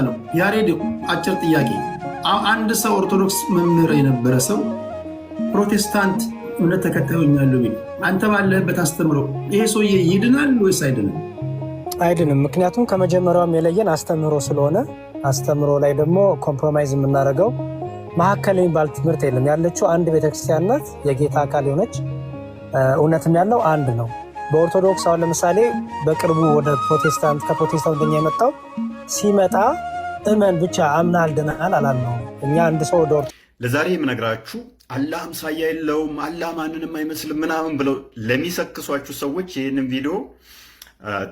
ነው ያሬድ። አጭር ጥያቄ። አንድ ሰው ኦርቶዶክስ መምህር የነበረ ሰው ፕሮቴስታንት እምነት ተከታዮኛሉ ቢል አንተ ባለህበት አስተምሮ ይሄ ሰውዬ ይድናል ወይስ አይድንም? አይድንም። ምክንያቱም ከመጀመሪያውም የለየን አስተምሮ ስለሆነ አስተምሮ ላይ ደግሞ ኮምፕሮማይዝ የምናደርገው መካከል የሚባል ትምህርት የለም። ያለችው አንድ ቤተክርስቲያን ናት፣ የጌታ አካል የሆነች እውነትም ያለው አንድ ነው። በኦርቶዶክስ አሁን ለምሳሌ በቅርቡ ወደ ፕሮቴስታንት ከፕሮቴስታንት ወደኛ የመጣው ሲመጣ እመን ብቻ አምናል ድናል አላልነው። እኛ አንድ ሰው ወደ ለዛሬ የምነግራችሁ አላህ አምሳያ የለውም አላህ ማንንም አይመስልም ምናምን ብለው ለሚሰክሷችሁ ሰዎች ይህንን ቪዲዮ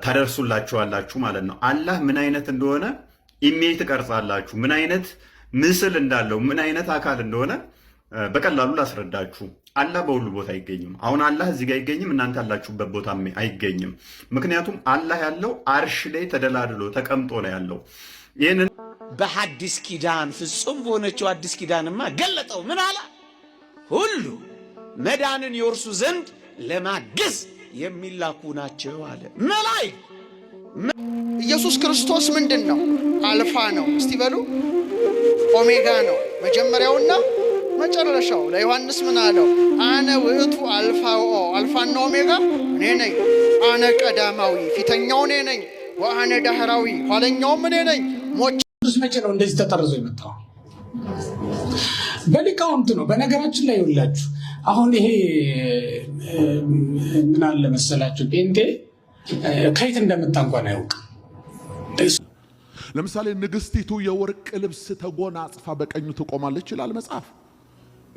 ታደርሱላችኋላችሁ ማለት ነው። አላህ ምን አይነት እንደሆነ ኢሜጅ ትቀርጻላችሁ። ምን አይነት ምስል እንዳለው ምን አይነት አካል እንደሆነ በቀላሉ ላስረዳችሁ። አላህ በሁሉ ቦታ አይገኝም። አሁን አላህ እዚህ ጋር አይገኝም፣ እናንተ ያላችሁበት ቦታ አይገኝም። ምክንያቱም አላህ ያለው አርሽ ላይ ተደላድሎ ተቀምጦ ነው ያለው። ይህንን በሐዲስ ኪዳን ፍጹም በሆነችው አዲስ ኪዳንማ ገለጠው። ምን አለ? ሁሉ መዳንን ይወርሱ ዘንድ ለማገዝ የሚላኩ ናቸው አለ። መላእክት ኢየሱስ ክርስቶስ ምንድን ነው? አልፋ ነው። እስቲ በሉ ኦሜጋ ነው፣ መጀመሪያውና መጨረሻው። ለዮሐንስ ምን አለው? አነ ውእቱ አልፋኦ፣ አልፋና ኦሜጋ እኔ ነኝ። አነ ቀዳማዊ፣ ፊተኛው እኔ ነኝ። ወአነ ዳህራዊ፣ ኋለኛውም እኔ ነኝ። ሞት መቼ ነው እንደዚህ ተጠርዞ የመጣው? በሊቃውንት ነው። በነገራችን ላይ ይውላችሁ አሁን ይሄ ምን አለ መሰላችሁ፣ ጴንጤ ከየት እንደመጣ እንኳን አያውቅም። ለምሳሌ ንግስቲቱ የወርቅ ልብስ ተጎናጽፋ በቀኙ ትቆማለች ይላል መጽሐፍ።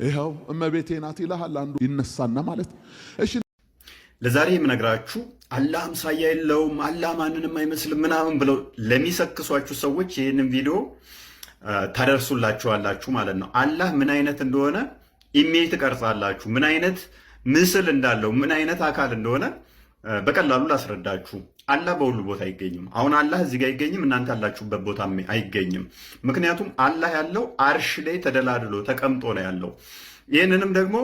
ይኸው እመቤቴ ናት ይልሃል አንዱ ይነሳና ማለት። እሺ ለዛሬ የምነግራችሁ አላህ አምሳያ የለውም አላህ ማንንም አይመስልም ምናምን ብለው ለሚሰክሷችሁ ሰዎች ይህንን ቪዲዮ ታደርሱላችኋላችሁ ማለት ነው። አላህ ምን አይነት እንደሆነ ኢሜጅ ትቀርጻላችሁ። ምን አይነት ምስል እንዳለው ምን አይነት አካል እንደሆነ በቀላሉ ላስረዳችሁ። አላህ በሁሉ ቦታ አይገኝም። አሁን አላህ እዚህ ጋር አይገኝም፣ እናንተ ያላችሁበት ቦታ አይገኝም። ምክንያቱም አላህ ያለው አርሽ ላይ ተደላድሎ ተቀምጦ ነው ያለው። ይህንንም ደግሞ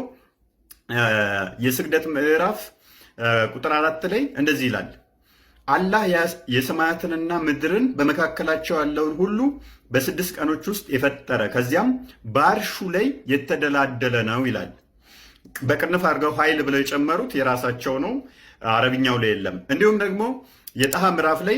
የስግደት ምዕራፍ ቁጥር 4 ላይ እንደዚህ ይላል። አላህ የሰማያትንና ምድርን በመካከላቸው ያለውን ሁሉ በ6 ቀኖች ውስጥ የፈጠረ ከዚያም በአርሹ ላይ የተደላደለ ነው ይላል። በቅንፍ አድርገው ኃይል ብለው የጨመሩት የራሳቸው ነው፣ አረብኛው ላይ የለም። እንዲሁም ደግሞ የጣሃ ምዕራፍ ላይ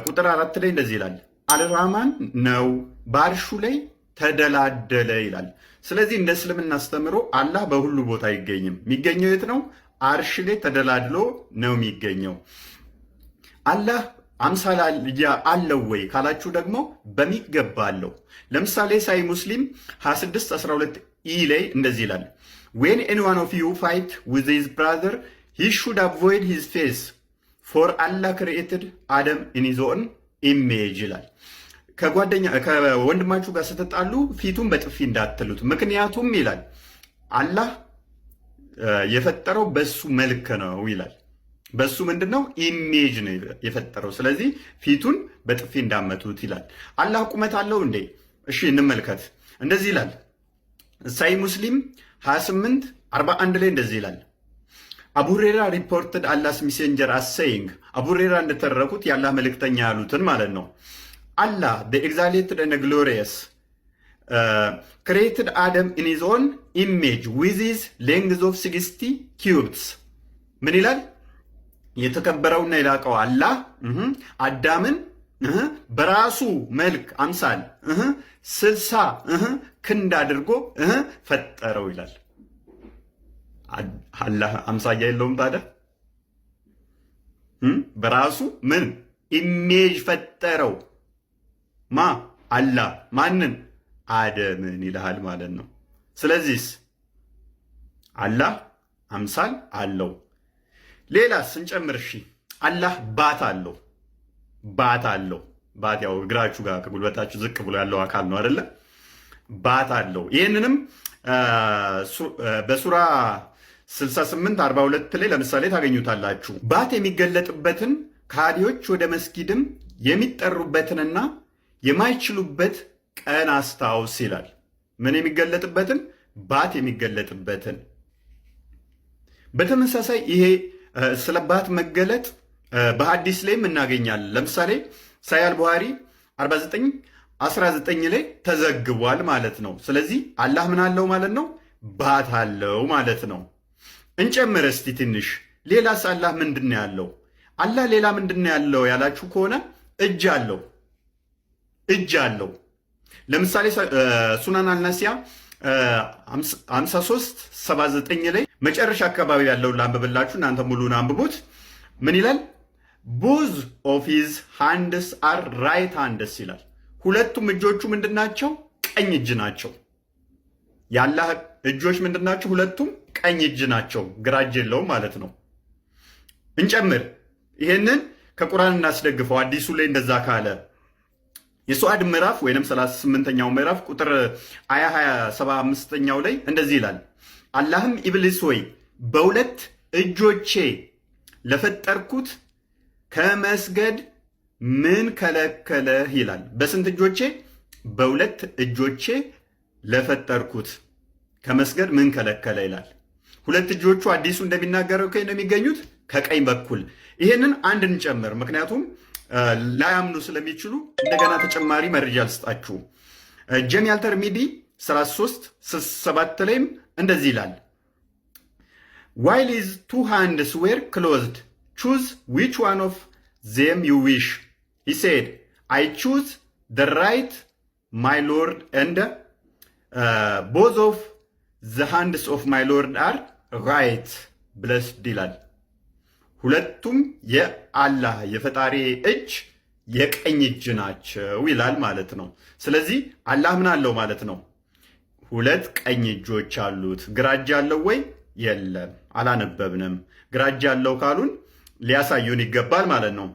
ቁጥር 4 ላይ እንደዚህ ይላል። አልራህማን ነው በአርሹ ላይ ተደላደለ ይላል። ስለዚህ እንደ እስልምና አስተምሮ አላህ በሁሉ ቦታ አይገኝም። የሚገኘው የት ነው? አርሽ ላይ ተደላድሎ ነው የሚገኘው። አላህ አምሳል አለው ወይ ካላችሁ ደግሞ በሚገባ አለው። ለምሳሌ ሳይ ሙስሊም 26:12 ላይ እንደዚህ ይላል። when any one of you fight with his brother he should avoid his face for Allah created Adam in his own image ይላል። ከወንድማችሁ ጋር ስትጣሉ ፊቱን በጥፊ እንዳትሉት፣ ምክንያቱም ይላል አላህ የፈጠረው በሱ መልክ ነው ይላል። በሱ ምንድነው? ኢሜጅ ነው የፈጠረው። ስለዚህ ፊቱን በጥፊ እንዳመቱት ይላል። አላህ ቁመት አለው እንዴ? እሺ እንመልከት። እንደዚህ ይላል ሳይ ሙስሊም 28:41 ላይ እንደዚህ ይላል። አቡ ሁሬራ ሪፖርትድ አላህስ ሜሴንጀር አሰይንግ፣ አቡ ሁሬራ እንደተረኩት የአላህ መልእክተኛ ያሉትን ማለት ነው። አላህ the exalted and glorious created Adam in his own image with his length of 60 cubits። ምን ይላል? የተከበረውና የላቀው አላህ አዳምን በራሱ መልክ አምሳል 60 ክንድ አድርጎ ፈጠረው ይላል። አላህ አምሳያ የለውም ታዲያ? በራሱ ምን ኢሜጅ ፈጠረው? ማ አላህ ማንን? አደምን ይልሃል ማለት ነው። ስለዚህ አላህ አምሳል አለው። ሌላ ስንጨምር እሺ አላህ ባት አለው። ባት አለው። ባት ያው እግራችሁ ጋር ከጉልበታችሁ ዝቅ ብሎ ያለው አካል ነው አይደለ? ባት አለው። ይህንንም በሱራ 68:42 ላይ ለምሳሌ ታገኙታላችሁ። ባት የሚገለጥበትን ከሃዲዎች ወደ መስጊድም የሚጠሩበትንና የማይችሉበት ቀን አስታውስ ይላል። ምን የሚገለጥበትን? ባት የሚገለጥበትን። በተመሳሳይ ይሄ ስለ ባት መገለጥ በሐዲስ ላይም እናገኛለን። ለምሳሌ ሳይ አልቡኻሪ 49:19 ላይ ተዘግቧል ማለት ነው። ስለዚህ አላህ ምን አለው ማለት ነው? ባት አለው ማለት ነው። እንጨምር እስቲ ትንሽ። ሌላስ አላህ ምንድን ነው ያለው? አላህ ሌላ ምንድን ነው ያለው ያላችሁ ከሆነ እጅ አለው። እጅ አለው። ለምሳሌ ሱናን አልናሲያ 53:79 ላይ መጨረሻ አካባቢ ያለውን ላንብብላችሁ፣ እናንተ ሙሉን አንብቡት። ምን ይላል? ቦዝ ኦፍ ሂዝ ሃንድስ አር ራይት ሃንድስ ይላል። ሁለቱም እጆቹ ምንድናቸው? ቀኝ እጅ ናቸው። የአላህ እጆች ምንድናቸው? ሁለቱም ቀኝ እጅ ናቸው። ግራ እጅ የለውም ማለት ነው። እንጨምር። ይሄንን ከቁርአን እናስደግፈው። አዲሱ ላይ እንደዛ ካለ የሱዓድ ምዕራፍ ወይንም 38ኛው ምዕራፍ ቁጥር 75ኛው ላይ እንደዚህ ይላል። አላህም ኢብሊስ ሆይ በሁለት እጆቼ ለፈጠርኩት ከመስገድ ምን ከለከለህ ይላል። በስንት እጆቼ? በሁለት እጆቼ ለፈጠርኩት ከመስገድ ምን ከለከለ ይላል። ሁለት እጆቹ አዲሱ እንደሚናገረው ነው የሚገኙት ከቀኝ በኩል። ይሄንን አንድ እንጨምር፣ ምክንያቱም ላያምኑ ስለሚችሉ እንደገና ተጨማሪ መረጃ ልስጣችሁ። ጀሚ አልተርሚዲ 33:7 ላይም እንደዚህ ይላል። while his two hands were closed, choose which one of them you wish. He said, I choose the right, my Lord, and both of the hands of my Lord are right. Blessed ይላል። ሁለቱም የአላህ የፈጣሪ እጅ የቀኝ እጅ ናቸው ይላል ማለት ነው። ስለዚህ አላህ ምን አለው ማለት ነው? ሁለት ቀኝ እጆች አሉት። ግራ እጅ አለው ወይ? የለም፣ አላነበብንም። ግራ እጅ አለው ካሉን ሊያሳዩን ይገባል ማለት ነው።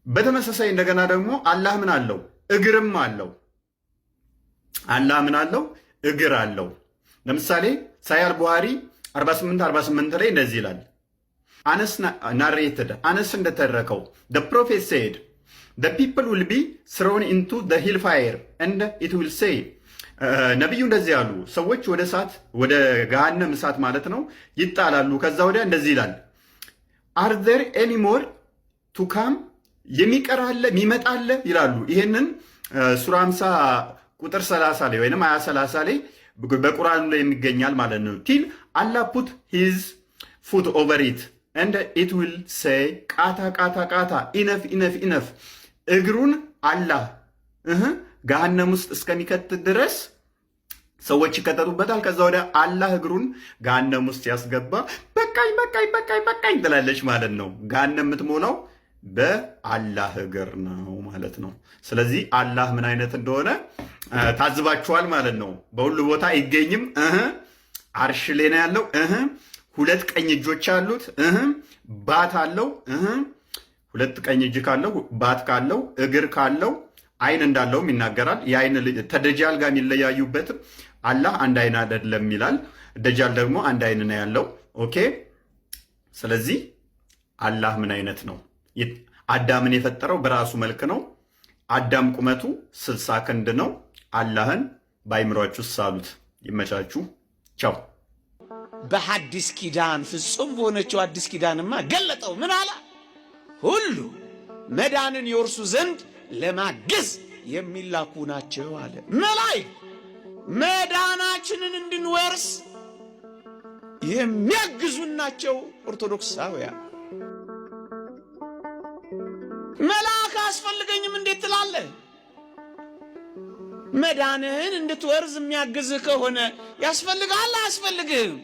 በተመሳሳይ እንደገና ደግሞ አላህ ምን አለው? እግርም አለው። አላህ ምን አለው? እግር አለው። ለምሳሌ ሳሂህ ቡኻሪ 48:48 ላይ እንደዚህ ይላል። አነስ ናሬትድ አነስ እንደተረከው the prophet said the people will be thrown into the hellfire and it will say ነቢዩ እንደዚህ ያሉ ሰዎች ወደ እሳት ወደ ገሃነም እሳት ማለት ነው ይጣላሉ። ከዛ ወዲያ እንደዚህ ይላል are there any more to come የሚቀራለ የሚመጣለ ይላሉ። ይሄንን ሱራ 50 ቁጥር 30 ላይ ወይንም 20:30 ላይ በቁርአኑ ላይ የሚገኛል ማለት ነው። till Allah put his foot over it and it will say ቃታ ቃታ ቃታ ኢነፍ ኢነፍ ኢነፍ እግሩን አላህ ገሃነም ውስጥ እስከሚከት ድረስ ሰዎች ይከተቱበታል። ከዛ ወዲያ አላህ እግሩን ገሃነም ውስጥ ያስገባ በቃኝ በቃኝ በቃኝ በቃኝ ትላለች ማለት ነው። ገሃነም የምትሞላው በአላህ እግር ነው ማለት ነው። ስለዚህ አላህ ምን አይነት እንደሆነ ታዝባችኋል ማለት ነው። በሁሉ ቦታ አይገኝም። አርሽ ላይ ነው ያለው። ሁለት ቀኝ እጆች አሉት። ባት አለው። ሁለት ቀኝ እጅ ካለው ባት ካለው እግር ካለው አይን እንዳለውም ይናገራል። የአይን ተደጃል ጋር የሚለያዩበትም አላህ አንድ አይን አይደለም ይላል። ደጃል ደግሞ አንድ አይን ነው ያለው። ኦኬ። ስለዚህ አላህ ምን አይነት ነው? አዳምን የፈጠረው በራሱ መልክ ነው። አዳም ቁመቱ 60 ክንድ ነው። አላህን በአይምሯችሁ ሳሉት። ይመቻችሁ። ቻው። በሐዲስ ኪዳን ፍጹም በሆነችው አዲስ ኪዳንማ ገለጠው። ምን አለ? ሁሉ መዳንን ይወርሱ ዘንድ ለማገዝ የሚላኩ ናቸው አለ። መላእክት መዳናችንን እንድንወርስ የሚያግዙን ናቸው። ኦርቶዶክሳውያን መልአክ አያስፈልገኝም እንዴት ትላለህ? መዳንህን እንድትወርስ የሚያግዝህ ከሆነ ያስፈልግሃል አያስፈልግህም?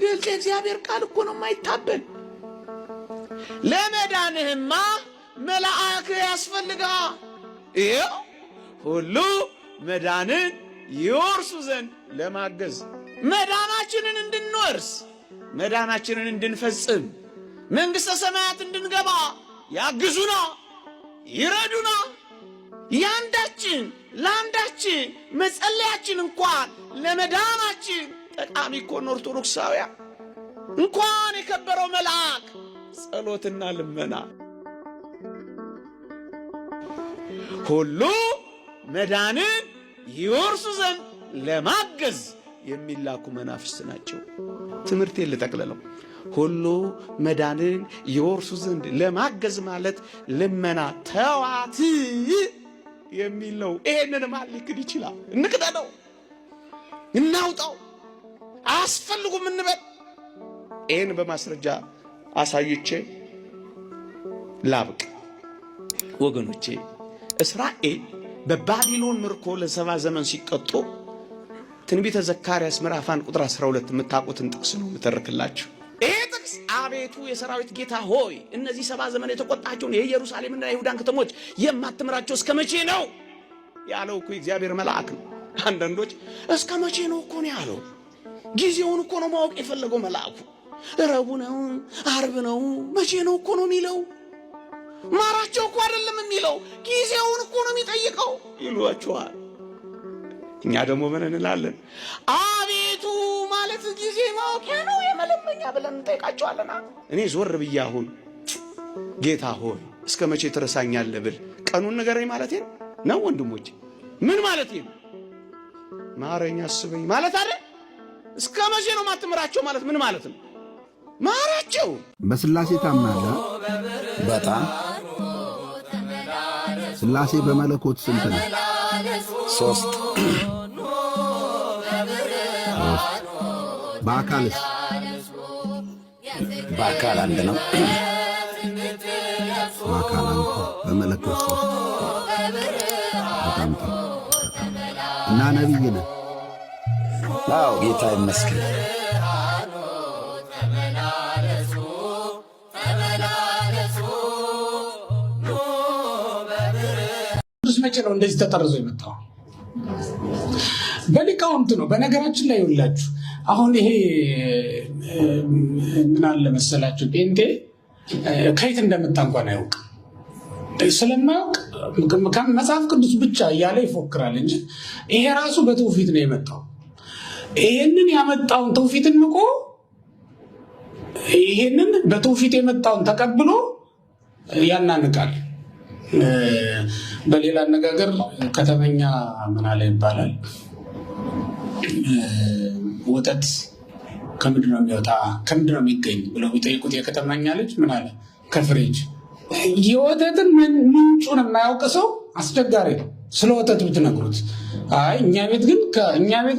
ግልጽ የእግዚአብሔር ቃል እኮ ነው የማይታበል። ለመዳንህማ መልአክ ያስፈልግሃል። ይኸው ሁሉ መዳንን ይወርሱ ዘንድ ለማገዝ መዳናችንን እንድንወርስ መዳናችንን እንድንፈጽም መንግሥተ ሰማያት እንድንገባ ያግዙና ይረዱና ያንዳችን ለአንዳችን መጸለያችን እንኳን ለመዳናችን ጠቃሚ እኮ ነው። ኦርቶዶክሳውያን እንኳን የከበረው መልአክ ጸሎትና ልመና ሁሉ መዳንን ይወርሱ ዘንድ ለማገዝ የሚላኩ መናፍስት ናቸው። ትምህርቴን ልጠቅልለው። ሁሉ መዳንን የወርሱ ዘንድ ለማገዝ ማለት ልመና ተዋት የሚል ነው። ይሄንን ማን ሊክድ ይችላል? እንቅደደው፣ እናውጣው፣ አያስፈልጉም እንበል። ይህን በማስረጃ አሳይቼ ላብቅ። ወገኖቼ እስራኤል በባቢሎን ምርኮ ለ70 ዘመን ሲቀጡ ትንቢተ ዘካርያስ ምዕራፍ 1 ቁጥር 12 የምታውቁትን ጥቅስ ነው የምተርክላችሁ። ይሄ ጥቅስ አቤቱ የሰራዊት ጌታ ሆይ እነዚህ 70 ዘመን የተቆጣቸውን የኢየሩሳሌምና የይሁዳን ከተሞች የማትምራቸው እስከ መቼ ነው ያለው እኮ እግዚአብሔር መልአክ ነው። አንዳንዶች እስከ መቼ ነው እኮ ነው ያለው። ጊዜውን እኮ ነው ማወቅ የፈለገው መልአኩ። ረቡዕ ነው፣ ዓርብ ነው፣ መቼ ነው እኮ ነው የሚለው። ማራቸው እኮ አይደለም የሚለው፣ ጊዜውን እኮ ነው የሚጠይቀው ይሏቸዋል። እኛ ደግሞ ምን እንላለን? አቤቱ ማለት ጊዜ ማወቂያ ነው የመለመኛ ብለን እንጠይቃቸዋለና። እኔ ዞር ብዬ አሁን ጌታ ሆይ እስከ መቼ ትረሳኛለህ ብል ቀኑን ንገረኝ ማለቴ ነው ወንድሞቼ። ምን ማለቴ ነው? ማረኝ አስበኝ ማለት አይደል? እስከ መቼ ነው ማትምራቸው ማለት ምን ማለት ነው? ማራቸው። በስላሴ ታምናለህ? በጣም ስላሴ በመለኮት ስንት ነው? 3 በአካልስ? በአካል 1 ነው። በአካል 1 በመለኮት 3። በጣም ጥሩ። እና ነቢይ ነህ? አዎ ጌታ ይመስገን። መቼ ነው እንደዚህ ተጠርዞ የመጣው? በሊቃውንት ነው። በነገራችን ላይ ይውላችሁ አሁን ይሄ ምን አለ መሰላችሁ፣ ጴንጤ ከየት እንደመጣ እንኳን አያውቅም። ስለማያውቅ መጽሐፍ ቅዱስ ብቻ እያለ ይፎክራል እንጂ ይሄ ራሱ በትውፊት ነው የመጣው። ይሄንን ያመጣውን ትውፊትን ንቆ ይሄንን በትውፊት የመጣውን ተቀብሎ ያናንቃል። በሌላ አነጋገር ከተመኛ ምን አለ ይባላል፣ ወተት ከምንድን ነው የሚወጣ ከምንድን ነው የሚገኝ ብለው ቢጠይቁት የከተማኛ ልጅ ምን አለ? ከፍሪጅ። የወተትን ምንጩን የማያውቅ ሰው አስቸጋሪ ነው። ስለ ወተት ብትነግሩት አይ እኛ ቤት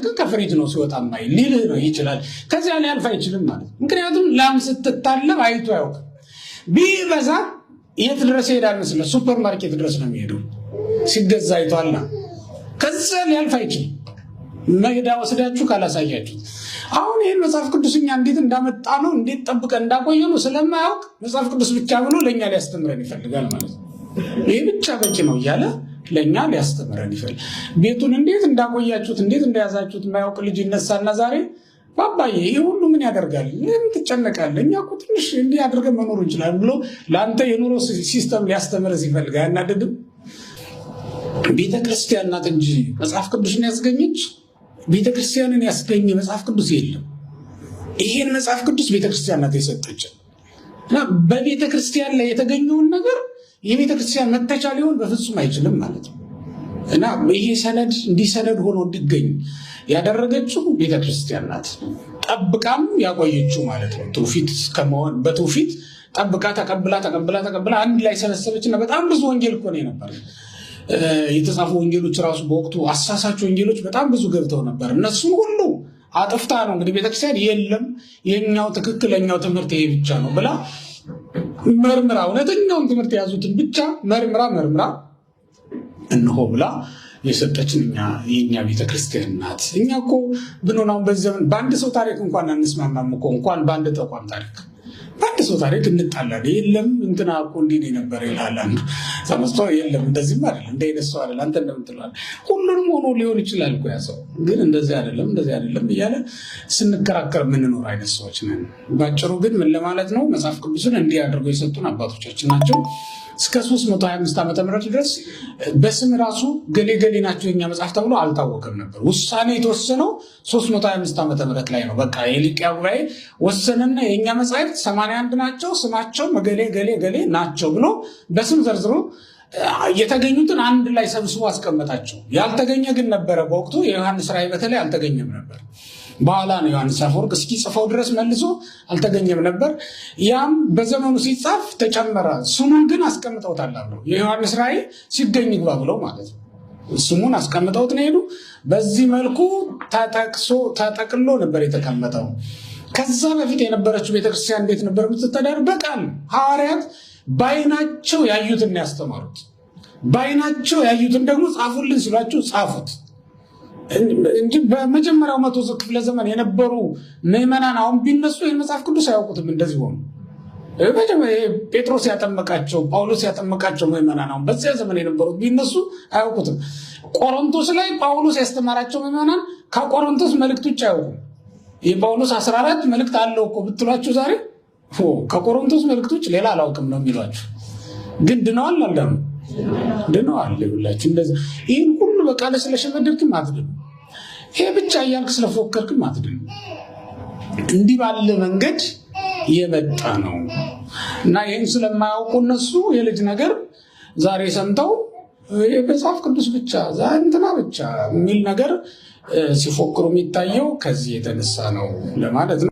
ግን ከፍሪጅ ነው ሲወጣ ማይ ሊልህ ነው ይችላል። ከዚያ ሊያልፍ አይችልም ማለት። ምክንያቱም ላም ስትታለብ አይቶ አያውቅም። ቢበዛ የት ድረስ ይሄዳል መስለ? ሱፐር ማርኬት ድረስ ነው የሚሄደው ሲገዛ አይቷልና። ከዛ ሊያልፍ አይችልም መሄዳ ወስዳችሁ ካላሳያችሁ። አሁን ይህን መጽሐፍ ቅዱስኛ እንዴት እንዳመጣ ነው እንዴት ጠብቀን እንዳቆየ ነው ስለማያውቅ መጽሐፍ ቅዱስ ብቻ ብሎ ለእኛ ሊያስተምረን ይፈልጋል ማለት ነው። ይህ ብቻ በቂ ነው እያለ ለእኛ ሊያስተምረን ይፈልጋል። ቤቱን እንዴት እንዳቆያችሁት እንዴት እንደያዛችሁት የማያውቅ ልጅ ይነሳና ዛሬ ባባዬ ይህ ሁሉ ምን ያደርጋል? ለምን ትጨነቃለህ? እኛ እኮ ትንሽ እንዲህ አድርገን መኖር እንችላለን ብሎ ለአንተ የኑሮ ሲስተም ሊያስተምረህ ሲፈልግ አያናድድም? ቤተክርስቲያን ናት እንጂ መጽሐፍ ቅዱስን ያስገኘች ቤተክርስቲያንን ያስገኘ መጽሐፍ ቅዱስ የለም። ይሄን መጽሐፍ ቅዱስ ቤተክርስቲያን ናት የሰጠችን እና በቤተክርስቲያን ላይ የተገኘውን ነገር የቤተክርስቲያን መተቻ ሊሆን በፍጹም አይችልም ማለት ነው። እና ይሄ ሰነድ እንዲህ ሰነድ ሆኖ እንዲገኝ ያደረገችው ቤተክርስቲያን ናት። ጠብቃም ያቆየችው ማለት ነው። ትውፊት ከመሆን በትውፊት ጠብቃ ተቀብላ አንድ ላይ ሰበሰበችና በጣም ብዙ ወንጌል እኮ ነው ነበር የተጻፉ ወንጌሎች ራሱ በወቅቱ አሳሳች ወንጌሎች በጣም ብዙ ገብተው ነበር። እነሱን ሁሉ አጥፍታ ነው እንግዲህ ቤተክርስቲያን የለም የኛው ትክክለኛው ትምህርት ይሄ ብቻ ነው ብላ መርምራ እውነተኛውን ትምህርት የያዙትን ብቻ መርምራ እንሆ ብላ የሰጠችን የኛ ቤተክርስቲያን ናት። እኛ እኮ ብንሆን በዚህ ዘመን በአንድ ሰው ታሪክ እንኳን አንስማማም እኮ እንኳን በአንድ ተቋም ታሪክ በአንድ ሰው ታሪክ እንጣላለን። የለም እንትና እኮ እንዲህ ነበር ይላል አንዱ ተመስቶ የለም እንደዚህም አይደለም እንደ አይነት ሰው አይደለም አንተ እንደምትለው ሁሉንም ሆኖ ሊሆን ይችላል እኮ ያ ሰው ግን እንደዚህ አይደለም እያለ ስንከራከር የምንኖር አይነት ሰዎች ነን። ባጭሩ ግን ምን ለማለት ነው? መጽሐፍ ቅዱስን እንዲህ አድርገው የሰጡን አባቶቻችን ናቸው። እስከ 325 ዓመተ ምህረት ድረስ በስም ራሱ ገሌ ናቸው የኛ መጽሐፍ ተብሎ አልታወቀም ነበር። ውሳኔ የተወሰነው 325 ዓመተ ምህረት ላይ ነው። በቃ የኒቅያ ጉባኤ ወሰነና የኛ መጽሐፍት 81 ናቸው፣ ስማቸው ገሌ ናቸው ብሎ በስም ዘርዝሮ የተገኙትን አንድ ላይ ሰብስቦ አስቀመጣቸው። ያልተገኘ ግን ነበረ በወቅቱ የዮሐንስ ራእይ በተለይ አልተገኘም ነበር። በኋላ ነው ዮሐንስ አፈወርቅ እስኪጽፈው ድረስ መልሶ አልተገኘም ነበር። ያም በዘመኑ ሲጻፍ ተጨመረ። ስሙን ግን አስቀምጠውታል አብረው የዮሐንስ ራእይ ሲገኝ ይግባ ብለው ማለት ነው። ስሙን አስቀምጠውት ነው ሄዱ። በዚህ መልኩ ተጠቅሎ ነበር የተቀመጠው። ከዛ በፊት የነበረችው ቤተክርስቲያን እንዴት ነበር የምትተዳደር? በቃል ሐዋርያት በዓይናቸው ያዩትን ያስተማሩት። በዓይናቸው ያዩትን ደግሞ ጻፉልን ሲሏቸው ጻፉት እንጂ በመጀመሪያው 100 ክፍለ ዘመን የነበሩ ምዕመናን አሁን ቢነሱ ይህን መጽሐፍ ቅዱስ አያውቁትም። እንደዚህ ሆኑ። ጴጥሮስ ያጠመቃቸው ጳውሎስ ያጠመቃቸው ምዕመናን አሁን በዚያ ዘመን የነበሩት ቢነሱ አያውቁትም። ቆሮንቶስ ላይ ጳውሎስ ያስተማራቸው ምዕመናን ከቆሮንቶስ መልእክት ውጭ አያውቁም። የጳውሎስ 14 መልእክት አለው እኮ ብትሏቸው ዛሬ ከቆሮንቶስ መልእክት ውጭ ሌላ አላውቅም ነው የሚሏቸው። ግን ድነዋል አልዳኑ? ድነዋል ይብላችሁ። እንደዚህ ይህን ሁሉ በቃለ ስለሸመደድክም አትድን። ይሄ ብቻ እያልክ ስለፎከርክም አትድን። እንዲህ ባለ መንገድ የመጣ ነው እና ይህን ስለማያውቁ እነሱ የልጅ ነገር ዛሬ ሰምተው የመጽሐፍ ቅዱስ ብቻ እንትና ብቻ የሚል ነገር ሲፎክሩ የሚታየው ከዚህ የተነሳ ነው ለማለት ነው።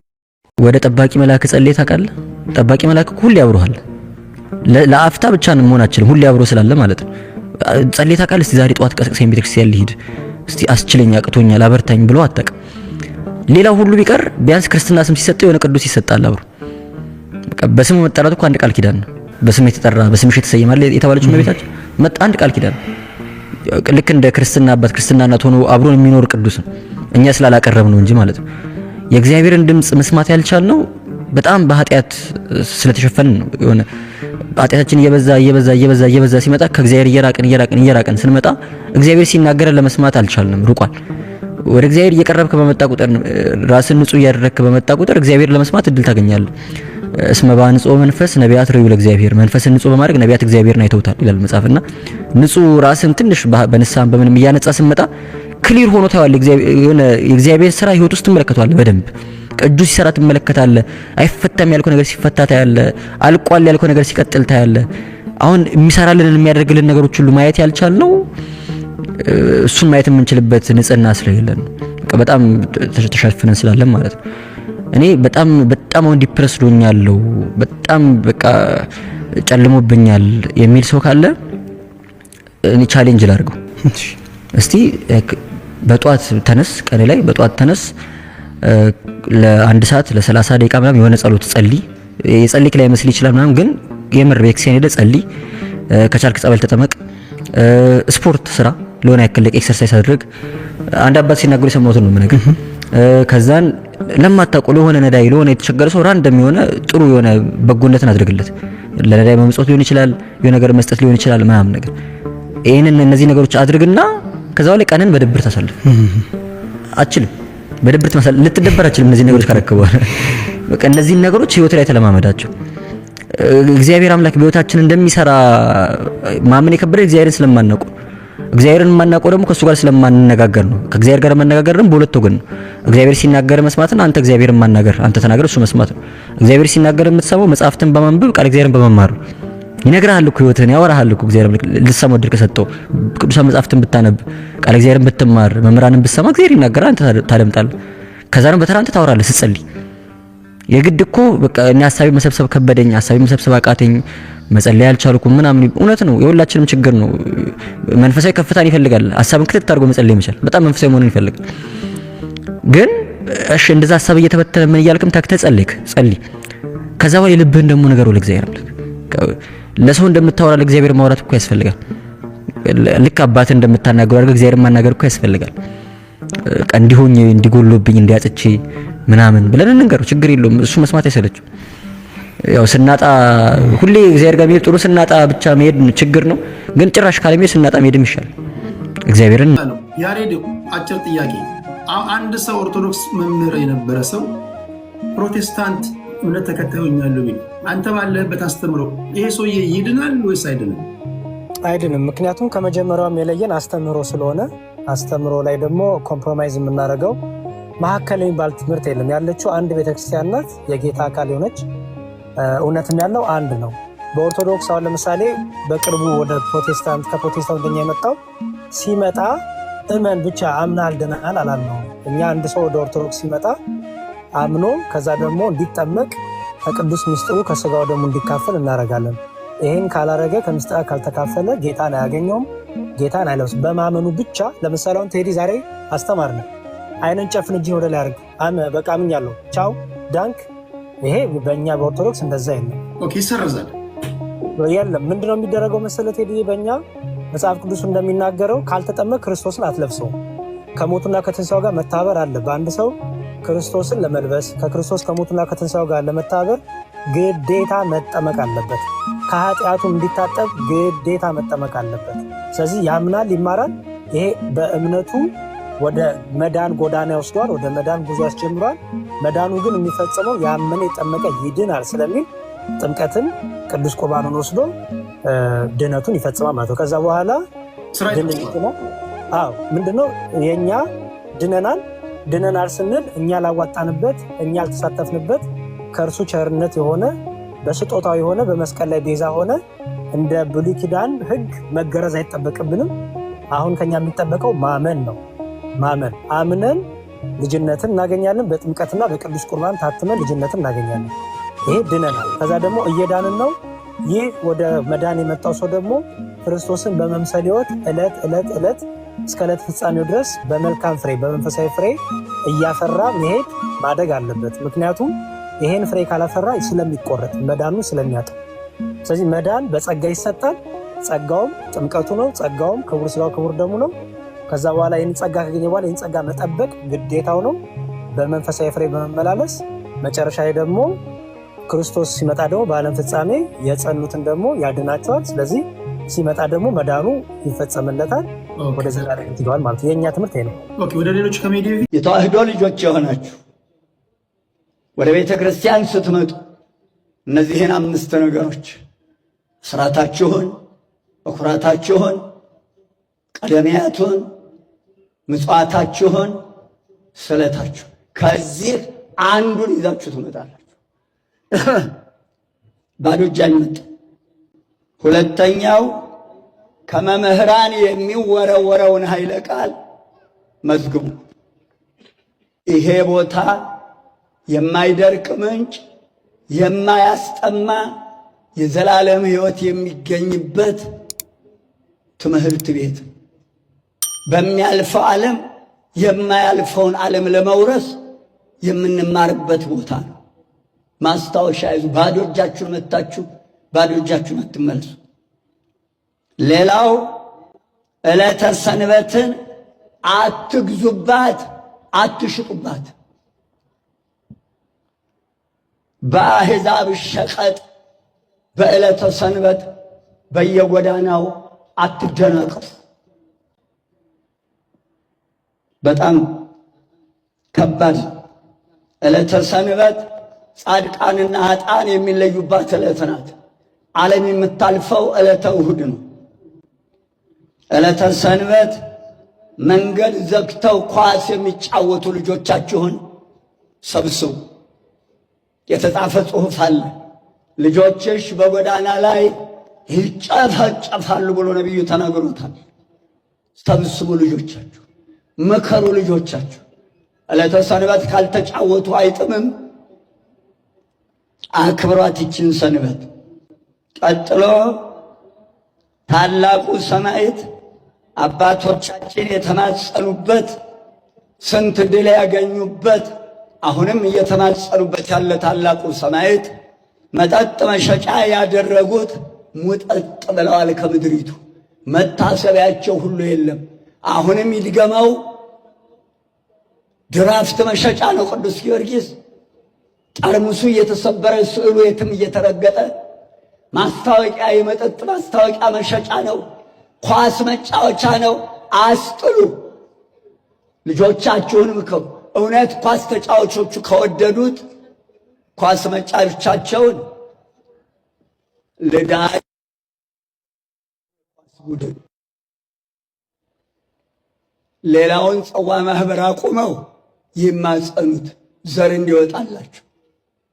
ወደ ጠባቂ መልአክ ጸልይ ታውቃለህ? ጠባቂ መልአክ ሁሌ ያብሮሃል። ለአፍታ ብቻ ነው መሆን አችልም፣ ሁሌ አብሮ ስላለ ማለት ነው። ጸልይ ታውቃለህ? እስቲ ዛሬ ጠዋት ቀስቅሰኝ ቤተክርስቲያን ልሂድ እስቲ አስችለኝ፣ አቅቶኛል፣ አበርታኝ ብሎ አጣቅ። ሌላው ሁሉ ቢቀር ቢያንስ ክርስትና ስም ሲሰጠው የሆነ ቅዱስ ይሰጣል አብሮ። በቃ በስሙ መጠራቱ እኮ አንድ ቃል ኪዳን ነው። በስም የተጠራ በስምሽ የተሰየማል የተባለችው እመቤታችን መጣ አንድ ቃል ኪዳን። ልክ እንደ ክርስትና አባት ክርስትና እናት ሆኖ አብሮን የሚኖር ቅዱስ ነው። እኛ ስላላቀረብ ነው እንጂ ማለት ነው። የእግዚአብሔርን ድምጽ መስማት ያልቻልነው በጣም በኃጢአት ስለተሸፈንን ነው። የሆነ ኃጢአታችን እየበዛ ሲመጣ ከእግዚአብሔር እየራቅን ስንመጣ እግዚአብሔር ሲናገረን ለመስማት አልቻልንም፣ ሩቋል። ወደ እግዚአብሔር እየቀረብክ በመጣ ቁጥር ራስን ንጹህ እያደረግክ በመጣ ቁጥር እግዚአብሔር ለመስማት እድል ታገኛለህ። እስመ በንጹህ መንፈስ ነቢያት ርዩ ለእግዚአብሔር፣ መንፈስን ንጹህ በማድረግ ነቢያት እግዚአብሔርን አይተውታል ይላል መጽሐፍና ንጹህ ራስን ትንሽ በንስሐም በምንም እያነጻ ስንመጣ ክሊር ሆኖ ታያለህ። የእግዚአብሔር ስራ ህይወት ውስጥ ትመለከታለህ በደንብ እጁ ሲሰራ ትመለከታለህ። አይፈታም ያልከው ነገር ሲፈታ ታያለህ። አልቋል ያልከው ነገር ሲቀጥል ታያለህ። አሁን የሚሰራልን የሚያደርግልን ነገሮች ሁሉ ማየት ያልቻልነው እሱን ማየት የምንችልበት ንጽህና ስለሌለን በጣም ተሸፍነን ስላለን ማለት ነው። እኔ በጣም አሁን ዲፕረስ ሆኛለሁ፣ በጣም በቃ ጨልሞብኛል የሚል ሰው ካለ እኔ ቻሌንጅ ላድርገው። እስቲ በጧት ተነስ፣ ቀን ላይ በጧት ተነስ፣ ለአንድ ሰዓት ለ30 ደቂቃ ምናምን የሆነ ጸሎት ጸልይ። የጸልይክ ላይ መስል ይችላል ምናምን፣ ግን የምር ቤክሲያን ሄደ ጸልይ። ከቻልክ ጸበል ተጠመቅ፣ ስፖርት ስራ፣ ለሆነ ያክል ኤክሰርሳይዝ አድርግ። አንድ አባት ሲናገሩ የሰማሁትን ነው የምነግርህ። ከዛን ለማታውቀው ለሆነ ነዳይ ለሆነ የተቸገረ ሰው ራንደም የሆነ ጥሩ የሆነ በጎነትን አድርግለት። ለነዳይ መምጾት ሊሆን ይችላል፣ የሆነ ነገር መስጠት ሊሆን ይችላል ምናምን ነገር። እነዚህ ነገሮች አድርግና ከዛው ላይ ቀንን በድብርት አሳልፍ። አችልም በድብርት ማሳለፍ ልትደበር አችልም። እነዚህ ነገሮች ካረከበው በቃ እነዚህ ነገሮች ህይወት ላይ ተለማመዳቸው። እግዚአብሔር አምላክ በህይወታችን እንደሚሰራ ማመን የከበደ እግዚአብሔርን ስለማናውቁ፣ እግዚአብሔርን የማናውቀው ደግሞ ከሱ ጋር ስለማንነጋገር ነው። ከእግዚአብሔር ጋር መነጋገር ደግሞ በሁለት ወገን ነው። እግዚአብሔር ሲናገር መስማትና አንተ እግዚአብሔርን ማናገር፣ አንተ ተናገር እሱ መስማት ነው። እግዚአብሔር ሲናገር የምትሰማው መጽሐፍትን በማንበብ ቃል እግዚአብሔርን በመማር ነው። ይነግራል እኮ ህይወትን ያወራሃል እኮ እግዚአብሔር ልትሰማው ድርቅ ሰጠው። ቅዱሳን መጽሐፍትን ብታነብ ቃል እግዚአብሔርን ብትማር መምህራንን ብትሰማ እግዚአብሔር ይናገራል፣ አንተ ታደምጣለህ። ከዛ ነው በተራ አንተ ታወራለህ ስትጸልይ። የግድ እኮ በቃ እኔ ሐሳቤ መሰብሰብ ከበደኝ፣ ሐሳቤ መሰብሰብ አቃተኝ፣ መጸለይ አልቻልኩም ምናምን። እውነት ነው፣ የሁላችንም ችግር ነው። መንፈሳዊ ከፍታን ይፈልጋል። ሐሳብን ክትት አድርጎ መጸለይ መቻል በጣም መንፈሳዊ መሆንን ይፈልጋል። ግን እሺ እንደዛ ሐሳብ እየተበተነ ምን እያልክም ታክተህ ጸልይ። ከዛ በኋላ የልብህን ደግሞ ነገሩ ለእግዚአብሔር አምላክ ለሰው እንደምታወራ ለእግዚአብሔር ማውራት እኮ ያስፈልጋል። ልክ አባት እንደምታናገሩ አድርገህ እግዚአብሔር ማናገር እኮ ያስፈልጋል። እንዲሆኝ እንዲጎሎብኝ እንዲያጥቼ ምናምን ብለን እንንገረው፣ ችግር የለውም። እሱ መስማት አይሰለችም። ያው ስናጣ ሁሌ እግዚአብሔር ጋር መሄድ ጥሩ፣ ስናጣ ብቻ መሄድ ችግር ነው። ግን ጭራሽ ካለመሄድ ስናጣ መሄድም ይሻላል። እግዚአብሔርን ያሬድ አጭር ጥያቄ። አንድ ሰው ኦርቶዶክስ መምህር የነበረ ሰው ፕሮቴስታንት እምነት ተከታዮኛለሁ ቢል አንተ ባለህበት አስተምሮ ይሄ ሰውዬ ይድናል ወይስ አይድንም? አይድንም። ምክንያቱም ከመጀመሪያውም የለየን አስተምሮ ስለሆነ አስተምሮ ላይ ደግሞ ኮምፕሮማይዝ የምናደርገው መሀከል የሚባል ትምህርት የለም። ያለችው አንድ ቤተክርስቲያን ናት፣ የጌታ አካል የሆነች እውነትም ያለው አንድ ነው። በኦርቶዶክስ አሁን ለምሳሌ በቅርቡ ወደ ፕሮቴስታንት ከፕሮቴስታንት ወደኛ የመጣው ሲመጣ እመን ብቻ አምናል ድነሃል አላልነው። እኛ አንድ ሰው ወደ ኦርቶዶክስ ሲመጣ አምኖ ከዛ ደግሞ እንዲጠመቅ ከቅዱስ ምስጢሩ ከስጋው ደግሞ እንዲካፈል እናደርጋለን። ይህን ካላረገ ከምስጢር ካልተካፈለ ጌታን አያገኘውም፣ ጌታን አይለብስም። በማመኑ ብቻ ለምሳሌ አሁን ቴዲ ዛሬ አስተማርነ፣ አይንን ጨፍን እጅህን ወደ ላይ አድርግ፣ በቃ አምኛለሁ ቻው ዳንክ። ይሄ በእኛ በኦርቶዶክስ እንደዛ የለም። ይሰረዛል የለም። ምንድነው የሚደረገው መሰለ ቴዲ? በእኛ መጽሐፍ ቅዱስ እንደሚናገረው ካልተጠመቅ ክርስቶስን አትለብሰውም። ከሞቱና ከትንሣኤው ጋር መታበር አለ። በአንድ ሰው ክርስቶስን ለመልበስ ከክርስቶስ ከሞቱና ከትንሣኤው ጋር ለመታበር ግዴታ መጠመቅ አለበት። ከኃጢአቱ እንዲታጠብ ግዴታ መጠመቅ አለበት። ስለዚህ ያምናል፣ ይማራል። ይሄ በእምነቱ ወደ መዳን ጎዳና ይወስዷል፣ ወደ መዳን ጉዞ ያስጀምሯል። መዳኑ ግን የሚፈጽመው ያመነ የጠመቀ ይድናል ስለሚል ጥምቀትን ቅዱስ ቁርባኑን ወስዶ ድነቱን ይፈጽማል ማለት ነው። ከዛ በኋላ ምንድነው የእኛ ድነናል ስንል እኛ ላዋጣንበት እኛ ያልተሳተፍንበት ከእርሱ ቸርነት የሆነ በስጦታው የሆነ በመስቀል ላይ ቤዛ ሆነ እንደ ብሉይ ኪዳን ሕግ መገረዝ አይጠበቅብንም። አሁን ከኛ የሚጠበቀው ማመን ነው። ማመን አምነን ልጅነትን እናገኛለን። በጥምቀትና በቅዱስ ቁርባን ታትመን ልጅነትን እናገኛለን። ይሄ ድነናል። ከዛ ደግሞ እየዳንን ነው። ይህ ወደ መዳን የመጣው ሰው ደግሞ ክርስቶስን በመምሰል ሕይወት ዕለት እስከ ዕለት ፍጻሜው ድረስ በመልካም ፍሬ በመንፈሳዊ ፍሬ እያፈራ መሄድ ማደግ አለበት። ምክንያቱም ይሄን ፍሬ ካላፈራ ስለሚቆረጥ መዳኑ ስለሚያጥ። ስለዚህ መዳን በጸጋ ይሰጣል። ጸጋውም ጥምቀቱ ነው። ጸጋውም ክቡር ሥጋው ክቡር ደሙ ነው። ከዛ በኋላ ይህን ጸጋ ካገኘ በኋላ ይህን ጸጋ መጠበቅ ግዴታው ነው። በመንፈሳዊ ፍሬ በመመላለስ መጨረሻ ላይ ደግሞ ክርስቶስ ሲመጣ ደግሞ በዓለም ፍጻሜ የጸኑትን ደግሞ ያድናቸዋል። ስለዚህ ሲመጣ ደግሞ መዳኑ ይፈጸምለታል፣ ወደ ዘላለም ይገባል ማለት ነው። የእኛ ትምህርት ነው። ወደ ሌሎች ከመሄድ በፊት የተዋህዶ ልጆች የሆናችሁ ወደ ቤተ ክርስቲያን ስትመጡ እነዚህን 5 ነገሮች ስራታችሁን፣ በኩራታችሁን፣ ቀደሚያቱን፣ ምጽዋታችሁን፣ ስለታችሁ ከዚህ አንዱን ይዛችሁ ትመጣላችሁ። ባዶ እጅ አይመጣም። ሁለተኛው ከመምህራን የሚወረወረውን ኃይለ ቃል መዝግቡ። ይሄ ቦታ የማይደርቅ ምንጭ፣ የማያስጠማ የዘላለም ሕይወት የሚገኝበት ትምህርት ቤት፣ በሚያልፈው ዓለም የማያልፈውን ዓለም ለመውረስ የምንማርበት ቦታ ነው። ማስታወሻ ይዙ። ባዶ እጃችሁን መታችሁ ባዶ እጃችሁን አትመልሱ። ሌላው ዕለተ ሰንበትን አትግዙባት፣ አትሽጡባት። በአሕዛብ ሸቀጥ በዕለተ ሰንበት በየጎዳናው አትደነቁ። በጣም ከባድ ዕለተ ሰንበት ጻድቃንና ኃጥአን የሚለዩባት ዕለት ናት። ዓለም የምታልፈው ዕለተ እሁድ ነው። ዕለተ ሰንበት መንገድ ዘግተው ኳስ የሚጫወቱ ልጆቻችሁን ሰብስቡ። የተጻፈ ጽሑፍ አለ። ልጆችሽ በጎዳና ላይ ይጨፈጨፋሉ ብሎ ነቢዩ ተናግሮታል። ሰብስቡ ልጆቻችሁ፣ ምከሩ ልጆቻችሁ። ዕለተ ሰንበት ካልተጫወቱ አይጥምም። አክብሯት ይችን ሰንበት። ቀጥሎ ታላቁ ሰማዕት አባቶቻችን የተማጸኑበት ስንት ድል ያገኙበት አሁንም እየተማጸኑበት ያለ ታላቁ ሰማዕት መጠጥ መሸጫ ያደረጉት ሙጠጥ ብለዋል ከምድሪቱ። መታሰቢያቸው ሁሉ የለም። አሁንም ይድገመው ድራፍት መሸጫ ነው ቅዱስ ጊዮርጊስ። ጠርሙሱ እየተሰበረ ስዕሉ የትም እየተረገጠ ማስታወቂያ፣ የመጠጥ ማስታወቂያ መሸጫ ነው። ኳስ መጫወቻ ነው። አስጥሉ። ልጆቻችሁን ምከሩ። እውነት ኳስ ተጫዋቾቹ ከወደዱት ኳስ መጫወቻቸውን ለዳ ቡድን ሌላውን ጽዋ ማህበር አቁመው ይማጸኑት ዘር እንዲወጣላቸው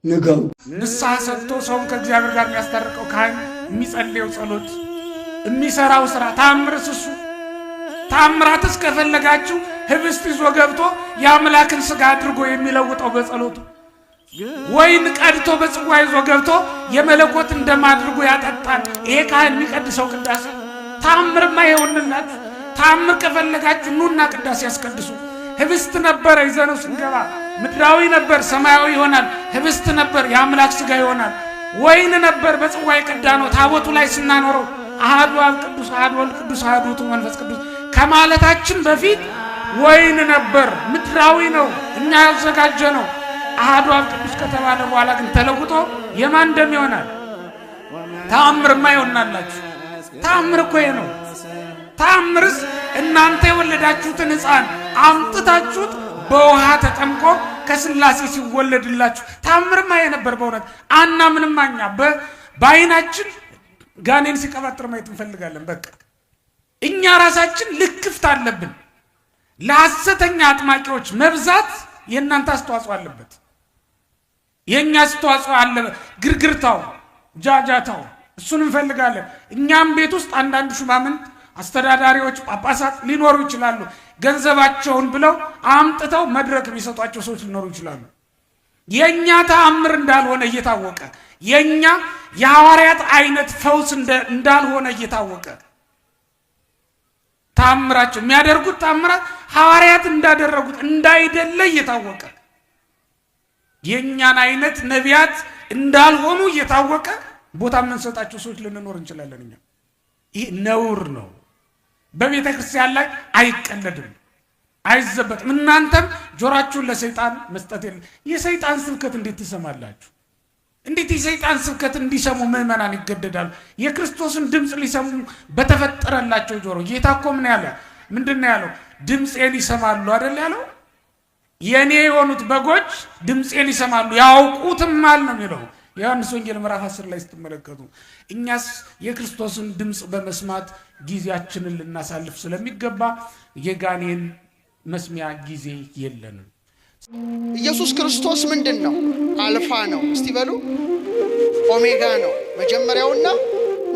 ንገሩ። ንስሐ ሰጥቶ ሰውን ከእግዚአብሔር ጋር የሚያስታርቀው ካህን የሚጸልየው ጸሎት፣ የሚሰራው ስራ ታምርስ እሱ ታምራትስ ከፈለጋችሁ ህብስት ይዞ ገብቶ የአምላክን ሥጋ አድርጎ የሚለውጠው በጸሎቱ ወይን ቀድቶ በጽዋ ይዞ ገብቶ የመለኮትን ደም አድርጎ ያጠጣል። ይሄ ካህን የሚቀድሰው ቅዳሴ ታምርማ ይሆንላት። ታምር ከፈለጋችሁ ኑና ቅዳሴ ያስቀድሱ። ህብስት ነበር ይዘነው ስንገባ ምድራዊ ነበር ሰማያዊ ይሆናል። ህብስት ነበር የአምላክ ሥጋ ይሆናል። ወይን ነበር በጽዋ የቀዳነው ታቦቱ ላይ ስናኖረው አሐዱ አብ ቅዱስ አሐዱ ወልድ ቅዱስ አሐዱ ውእቱ መንፈስ ቅዱስ ከማለታችን በፊት ወይን ነበር ምድራዊ ነው እኛ ያዘጋጀነው። አሐዱ አብ ቅዱስ ከተባለ በኋላ ግን ተለውጦ የማን ደም ይሆናል? ታምርማ ይሆናላችሁ። ታምር እኮ ነው። ታምርስ እናንተ የወለዳችሁትን ሕፃን አምጥታችሁት በውሃ ተጠምቆ ከስላሴ ሲወለድላችሁ ታምርማ የነበር በእውነት አናምንም። እኛ በአይናችን ጋኔን ሲቀባጥር ማየት እንፈልጋለን። በቃ እኛ ራሳችን ልክፍት አለብን። ለሐሰተኛ አጥማቂዎች መብዛት የእናንተ አስተዋጽኦ አለበት። የኛ አስተዋጽኦ አለ። ግርግርታው ጃጃታው እሱን እንፈልጋለን። እኛም ቤት ውስጥ አንዳንድ ሹማምንት አስተዳዳሪዎች ጳጳሳት ሊኖሩ ይችላሉ። ገንዘባቸውን ብለው አምጥተው መድረክ የሚሰጧቸው ሰዎች ሊኖሩ ይችላሉ። የኛ ተአምር እንዳልሆነ እየታወቀ የኛ የሐዋርያት አይነት ፈውስ እንዳልሆነ እየታወቀ ታምራቸው የሚያደርጉት ታምራት ሐዋርያት እንዳደረጉት እንዳይደለ እየታወቀ የኛን አይነት ነቢያት እንዳልሆኑ እየታወቀ ቦታ የምንሰጣቸው ሰዎች ልንኖር እንችላለን። እኛ ይህ ነውር ነው። በቤተ ክርስቲያን ላይ አይቀለድም፣ አይዘበትም። እናንተም ጆራችሁን ለሰይጣን መስጠት የለም። የሰይጣን ስብከት እንዴት ትሰማላችሁ? እንዴት የሰይጣን ስብከት እንዲሰሙ ምዕመናን ይገደዳሉ? የክርስቶስን ድምፅ ሊሰሙ በተፈጠረላቸው ጆሮ ጌታ እኮ ምን ያለ ምንድነው ያለው? ድምፄን ይሰማሉ አይደል ያለው? የኔ የሆኑት በጎች ድምፄን ይሰማሉ ያውቁትማል ነው የሚለው ዮሐንስ ወንጌል ምዕራፍ 10 ላይ ስትመለከቱ። እኛስ የክርስቶስን ድምፅ በመስማት ጊዜያችንን ልናሳልፍ ስለሚገባ የጋኔን መስሚያ ጊዜ የለንም። ኢየሱስ ክርስቶስ ምንድን ነው? አልፋ ነው። እስቲ በሉ ኦሜጋ ነው፣ መጀመሪያውና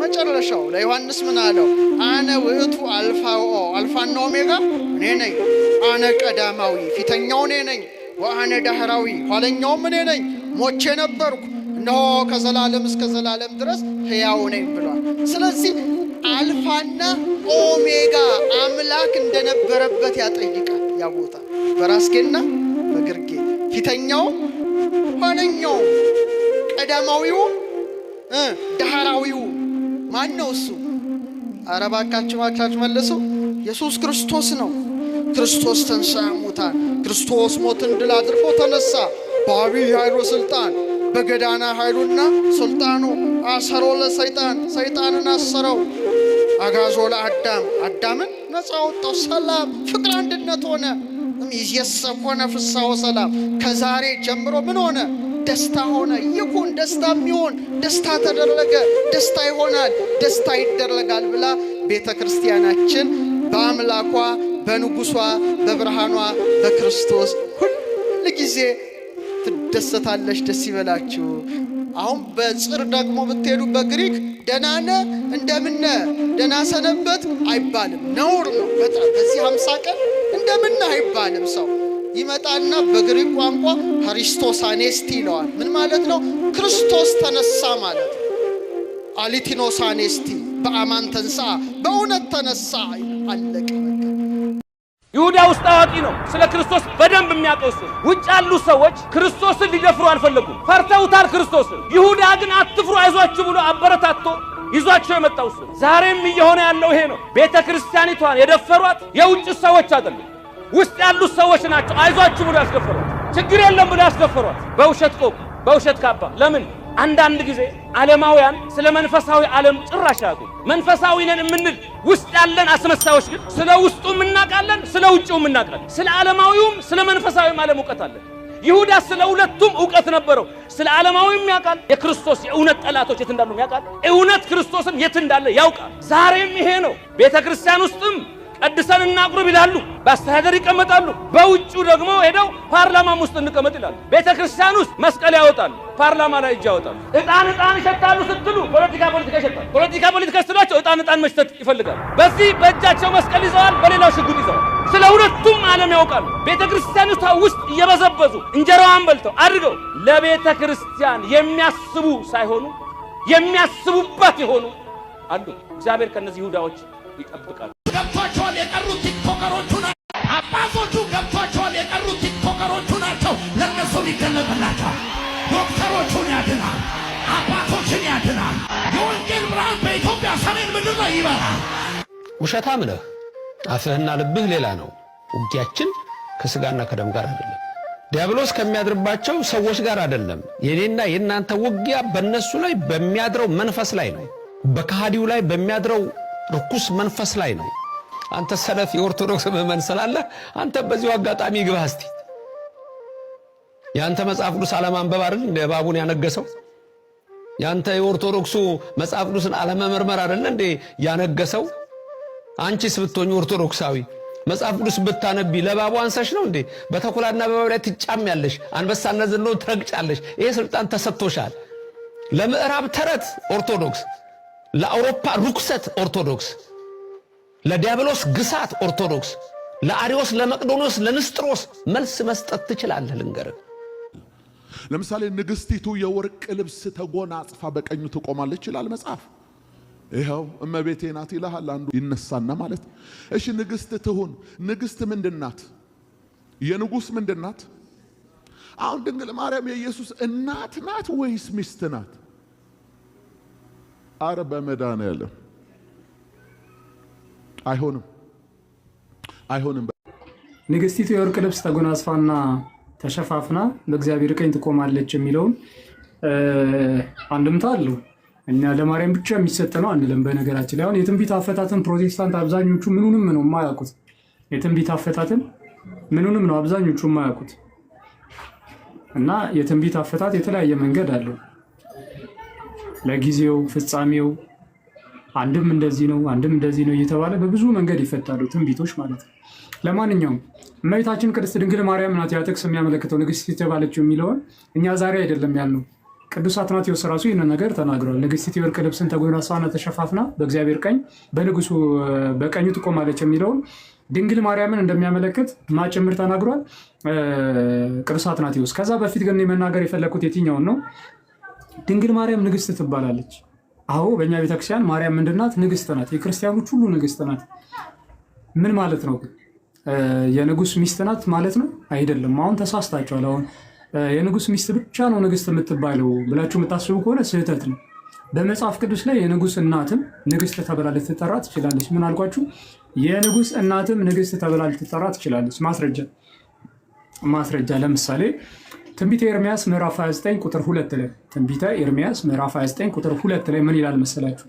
መጨረሻው። ለዮሐንስ ምን አለው? አነ ውእቱ አልፋና ኦሜጋ እኔ ነኝ። አነ ቀዳማዊ ፊተኛው እኔ ነኝ፣ ወአነ ዳህራዊ ኋለኛውም እኔ ነኝ። ሞቼ ነበርኩ እነሆ ከዘላለም እስከ ዘላለም ድረስ ሕያው ነኝ ብሏል። ስለዚህ አልፋና ኦሜጋ አምላክ እንደነበረበት ያጠይቃል። ያ ቦታ በራስጌና በግርጌ ፊተኛው ኋለኛው ቀዳማዊው ዳህራዊው ማን ነው እሱ? ኧረ እባካችሁ መልሱ። ኢየሱስ ክርስቶስ ነው። ክርስቶስ ተንሥአ እሙታን፣ ክርስቶስ ሞትን ድል አድርጎ ተነሳ። በዐቢይ ኃይሉ ስልጣን በገዳና ኃይሉና ስልጣኑ አሰሮ ለሰይጣን፣ ሰይጣንን አሰረው። አጋዞ ለአዳም፣ አዳምን ነፃ ወጣው። ሰላም ፍቅር አንድነት ሆነ። ይእዜሰ ኮነ ፍስሐ ወሰላም፣ ከዛሬ ጀምሮ ምን ሆነ? ደስታ ሆነ። ይኩን ደስታ የሚሆን ደስታ ተደረገ። ደስታ ይሆናል፣ ደስታ ይደረጋል ብላ ቤተ ክርስቲያናችን በአምላኳ በንጉሷ በብርሃኗ በክርስቶስ ሁል ጊዜ ትደሰታለች። ደስ ይበላችሁ። አሁን በጽር ደግሞ ብትሄዱ በግሪክ ደናነ እንደምነ ደና ሰነበት አይባልም፣ ነውር ነው በጣም። በዚህ 50 ቀን እንደምነ አይባልም። ሰው ይመጣና በግሪክ ቋንቋ ክርስቶስ አኔስቲ ይለዋል። ምን ማለት ነው? ክርስቶስ ተነሳ ማለት ነው። አሊቲኖስ አኔስቲ በአማን ተንሳ፣ በእውነት ተነሳ። አለቀ። ይሁዳ ውስጥ አዋቂ ነው። ስለ ክርስቶስ በደንብ የሚያውቀው እሱ። ውጭ ያሉ ሰዎች ክርስቶስን ሊደፍሩ አልፈለጉም፣ ፈርተውታል ክርስቶስን። ይሁዳ ግን አትፍሩ አይዟችሁ ብሎ አበረታቶ ይዟቸው የመጣው እሱ። ዛሬም እየሆነ ያለው ይሄ ነው። ቤተ ክርስቲያኒቷን የደፈሯት የውጭ ሰዎች አይደሉም፣ ውስጥ ያሉ ሰዎች ናቸው። አይዟችሁ ብሎ ያስደፈሯት፣ ችግር የለም ብሎ ያስደፈሯት። በውሸት ቆብ፣ በውሸት ካባ። ለምን? አንዳንድ ጊዜ ዓለማውያን ስለ መንፈሳዊ ዓለም ጭራሽ ያውቁ። መንፈሳዊ ነን የምንል ውስጥ ያለን አስመሳዮች ግን ስለ ውስጡም እናውቃለን፣ ስለ ውጭውም እናውቃለን። ስለ ዓለማዊውም ስለ መንፈሳዊም ዓለም እውቀት አለን። ይሁዳ ስለ ሁለቱም እውቀት ነበረው። ስለ ዓለማዊም ያውቃል፣ የክርስቶስ የእውነት ጠላቶች የት እንዳሉ ያውቃል፣ እውነት ክርስቶስን የት እንዳለ ያውቃል። ዛሬም ይሄ ነው። ቤተ ክርስቲያን ውስጥም ቀድሰን እናቁርብ ይላሉ፣ በአስተዳደር ይቀመጣሉ። በውጩ ደግሞ ሄደው ፓርላማም ውስጥ እንቀመጥ ይላሉ። ቤተ ክርስቲያን ውስጥ መስቀል ያወጣሉ፣ ፓርላማ ላይ እጅ ያወጣሉ። ዕጣን ይሸጣሉ ስትሉ ፖለቲካ ይሸጣሉ። ፖለቲካ ስትሏቸው ዕጣን መሽጠት ይፈልጋሉ። በዚህ በእጃቸው መስቀል ይዘዋል፣ በሌላው ሽጉጥ ይዘዋል። ስለ ሁለቱም ዓለም ያውቃሉ። ቤተ ክርስቲያኒቷ ውስጥ እየበዘበዙ እንጀራዋን በልተው አድርገው ለቤተ ክርስቲያን የሚያስቡ ሳይሆኑ የሚያስቡበት የሆኑ አሉ። እግዚአብሔር ከነዚህ ይሁዳዎች ይጠብቃል። ገብቷቸዋል የቀሩት ቲክቶከሮቹ ናቸው። አባቶቹ ገብቷቸዋል የቀሩት ቲክቶከሮቹ ናቸው። ለእነሱ ሊገለጥላቸዋል። ዶክተሮቹን ያድናል፣ አባቶችን ያድናል። የወንጌል ብርሃን በኢትዮጵያ ሰሜን ምድር ላይ ይበራል። ውሸታም ነህ፣ አፍህና ልብህ ሌላ ነው። ውጊያችን ከስጋና ከደም ጋር አይደለም። ዲያብሎስ ከሚያድርባቸው ሰዎች ጋር አይደለም። የኔና የናንተ ውጊያ በእነሱ ላይ በሚያድረው መንፈስ ላይ ነው። በካሃዲው ላይ በሚያድረው ርኩስ መንፈስ ላይ ነው። አንተ ሰለፍ የኦርቶዶክስ ምዕመን ስላለህ አንተ በዚሁ አጋጣሚ ግባህ እስቲ። ያንተ መጽሐፍ ቅዱስ አለማንበብ አይደል እንደ እባቡን ያነገሰው? ያንተ የኦርቶዶክሱ መጽሐፍ ቅዱስን አለመመርመር አይደል እንደ ያነገሰው? አንቺስ ብትሆኚ ኦርቶዶክሳዊ መጽሐፍ ቅዱስ ብታነቢ ለእባቡ አንሰሽ ነው እንዴ? በተኩላና በእባብ ላይ ትጫሚያለሽ፣ አንበሳና ዘንዶ ትረግጫለሽ። ይሄ ስልጣን ተሰጥቶሻል። ለምዕራብ ተረት ኦርቶዶክስ፣ ለአውሮፓ ርኩሰት ኦርቶዶክስ፣ ለዲያብሎስ ግሳት ኦርቶዶክስ፣ ለአሪዮስ፣ ለመቅዶኖስ፣ ለንስጥሮስ መልስ መስጠት ትችላለህ። ልንገርህ። ለምሳሌ ንግስቲቱ የወርቅ ልብስ ተጎናጽፋ በቀኙ ትቆማለች ይላል መጽሐፍ። ይኸው እመቤቴ ናት ይላል አንዱ ይነሳና ማለት። እሺ ንግስት ትሁን። ንግስት ምንድናት? የንጉስ ምንድናት? አሁን ድንግል ማርያም የኢየሱስ እናት ናት ወይስ ሚስት ናት? አረ በመድኃኒዓለም አይሆንም፣ አይሆንም። ንግስቲቱ የወርቅ ልብስ ተጎናጽፋና ተሸፋፍና በእግዚአብሔር ቀኝ ትቆማለች የሚለውን አንድምታ አለው። እኛ ለማርያም ብቻ የሚሰጥ ነው አንልም። በነገራችን ላይ አሁን የትንቢት አፈታትን ፕሮቴስታንት አብዛኞቹ ምኑንም ነው የማያውቁት። የትንቢት አፈታትን ምኑንም ነው አብዛኞቹ የማያውቁት። እና የትንቢት አፈታት የተለያየ መንገድ አለው። ለጊዜው ፍጻሜው አንድም እንደዚህ ነው አንድም እንደዚህ ነው እየተባለ በብዙ መንገድ ይፈታሉ ትንቢቶች ማለት ነው። ለማንኛውም እመቤታችን ቅድስት ድንግል ማርያም ናት ያ ጥቅስ የሚያመለክተው ንግስት የተባለችው የሚለውን እኛ ዛሬ አይደለም ያልነው። ቅዱስ አትናቴዎስ ራሱ ይህንን ነገር ተናግሯል። ንግስቲቱ የወርቅ ልብስን ተጎናጽፋና ተሸፋፍና በእግዚአብሔር ቀኝ በንጉሱ በቀኙ ትቆማለች የሚለውን ድንግል ማርያምን እንደሚያመለክት ማጭምር ተናግሯል ቅዱስ አትናቴዎስ። ከዛ በፊት ግን መናገር የፈለኩት የትኛውን ነው? ድንግል ማርያም ንግስት ትባላለች። አዎ በእኛ ቤተክርስቲያን ማርያም ምንድናት? ንግስት ናት። የክርስቲያኖች ሁሉ ንግስት ናት። ምን ማለት ነው? የንጉስ ሚስት ናት ማለት ነው? አይደለም። አሁን ተሳስታችኋል። አሁን የንጉስ ሚስት ብቻ ነው ንግስት የምትባለው ብላችሁ የምታስቡ ከሆነ ስህተት ነው። በመጽሐፍ ቅዱስ ላይ የንጉስ እናትም ንግስት ተብላ ልትጠራ ትችላለች። ምን አልኳችሁ? የንጉስ እናትም ንግስት ተብላ ልትጠራ ትችላለች። ማስረጃ ለምሳሌ ትንቢተ ኤርምያስ ምዕራፍ 29 ቁጥር 2 ላይ ትንቢተ ኤርምያስ ምዕራፍ 29 ቁጥር 2 ላይ ምን ይላል መሰላችሁ?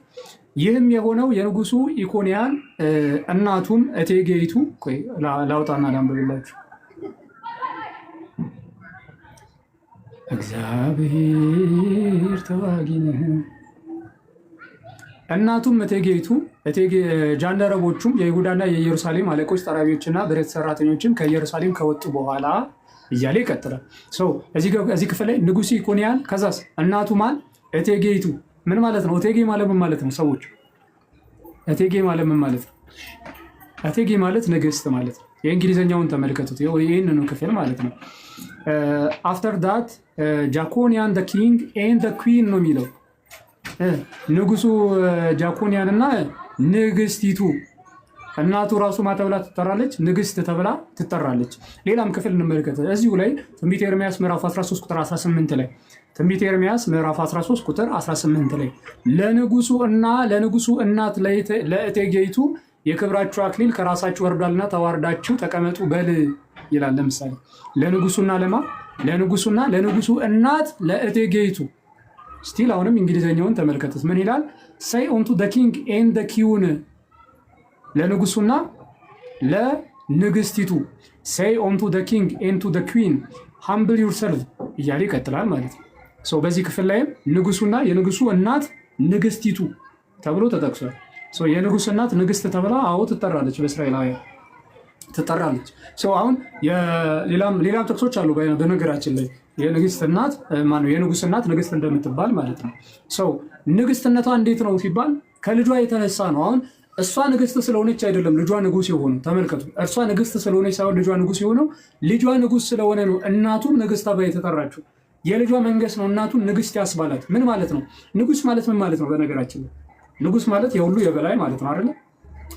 ይህም የሆነው የንጉሱ ኢኮንያን እናቱም እቴጌይቱ ላውጣና ላንብብላችሁ። እግዚአብሔር ተዋጊ ነህ። እናቱም እቴጌይቱ ጃንደረቦቹም የይሁዳና የኢየሩሳሌም አለቆች ጠራቢዎችና ብረት ሰራተኞችም ከኢየሩሳሌም ከወጡ በኋላ እያለ ይቀጥላል። እዚህ ክፍል ላይ ንጉሱ ኢኮንያን ከዛስ እናቱ ማን? እቴጌይቱ። ምን ማለት ነው? እቴጌ ማለት ምን ማለት ነው? ሰዎች እቴጌ ማለት ምን ማለት ነው? እቴጌ ማለት ንግስት ማለት ነው። የእንግሊዝኛውን ተመልከቱት። ይህንኑ ክፍል ማለት ነው። አፍተር ዳት ጃኮንያን ደ ኪንግ ኤንድ ደ ኩዊን ነው የሚለው። ንጉሱ ጃኮንያን እና ንግስቲቱ እናቱ ራሱ ማተብላ ትጠራለች፣ ንግስት ተብላ ትጠራለች። ሌላም ክፍል እንመልከት። እዚሁ ላይ ትንቢተ ኤርምያስ ምዕራፍ 13 ቁጥር 18 ላይ ትንቢተ ኤርምያስ ምዕራፍ 13 ቁጥር 18 ላይ ለንጉሱ እናት ለእቴጌይቱ የክብራችሁ አክሊል ከራሳችሁ ወርዷልና ተዋርዳችሁ ተቀመጡ በል ይላል። ለምሳሌ ለንጉሱና ለንጉሱ እናት ለእቴጌይቱ። ስቲል አሁንም እንግሊዝኛውን ተመልከቱት። ምን ይላል? say unto the king and the queen ለንጉሱና ለንግስቲቱ say unto the king and to the queen humble yourself እያለ ይቀጥላል ማለት ነው። በዚህ ክፍል ላይም ንጉሱና የንጉሱ እናት ንግስቲቱ ተብሎ ተጠቅሷል። የንጉስ እናት ንግስት ተብላ አዎ ትጠራለች፣ በእስራኤላውያን ትጠራለች። አሁን ሌላም ጥቅሶች አሉ በነገራችን ላይ የንጉስ እናት ንግስት እንደምትባል ማለት ነው። ንግስትነቷ እንዴት ነው ሲባል ከልጇ የተነሳ ነው። አሁን እሷ ንግስት ስለሆነች አይደለም ልጇ ንጉስ የሆነው። ተመልከቱ፣ እርሷ ንግስት ስለሆነች ሳይሆን ልጇ ንጉስ የሆነው ልጇ ንጉስ ስለሆነ ነው። እናቱም ንግስት ተብላ የተጠራችው የልጇ መንገስ ነው እናቱን ንግስት ያስባላት። ምን ማለት ነው? ንጉስ ማለት ምን ማለት ነው? በነገራችን ላይ ንጉስ ማለት የሁሉ የበላይ ማለት ነው አይደለ?